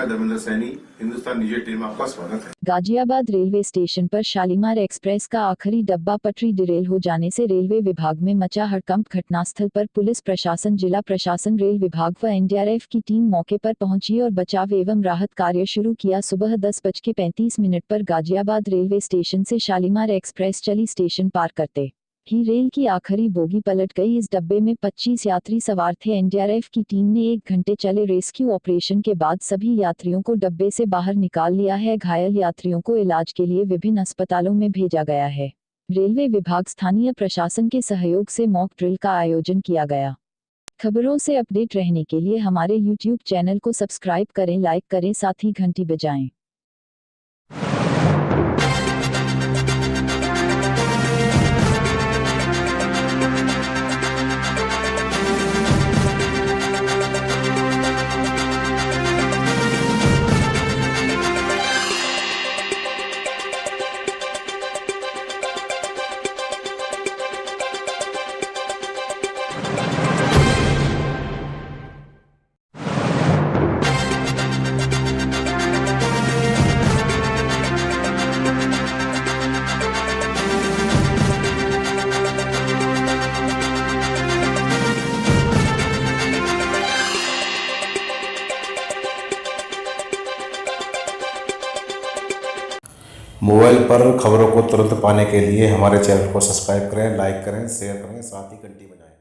Dharmendra Saini, Hindustan news team में आपका स्वागत है। गाजियाबाद रेलवे स्टेशन पर शालीमार एक्सप्रेस का आखिरी डब्बा पटरी डिरेल हो जाने से रेलवे विभाग में मचा हड़कंप। घटनास्थल पर पुलिस प्रशासन, जिला प्रशासन, रेल विभाग व एनडीआरएफ की टीम मौके पर पहुंची और बचाव एवं राहत कार्य शुरू किया। सुबह 10:35 पर गाजियाबाद रेलवे स्टेशन से शालीमार एक्सप्रेस चली। स्टेशन पार करते ही रेल की आखिरी बोगी पलट गई। इस डब्बे में 25 यात्री सवार थे। एनडीआरएफ की टीम ने 1 घंटे चले रेस्क्यू ऑपरेशन के बाद सभी यात्रियों को डब्बे से बाहर निकाल लिया है। घायल यात्रियों को इलाज के लिए विभिन्न अस्पतालों में भेजा गया है। रेलवे विभाग, स्थानीय प्रशासन के सहयोग से मॉक ड्रिल का आयोजन किया गया। खबरों से अपडेट रहने के लिए हमारे यूट्यूब चैनल को सब्सक्राइब करें, लाइक करें, साथ ही घंटी बजाएं। मोबाइल पर खबरों को तुरंत पाने के लिए हमारे चैनल को सब्सक्राइब करें, लाइक करें, शेयर करें, साथ ही घंटी बजाएं।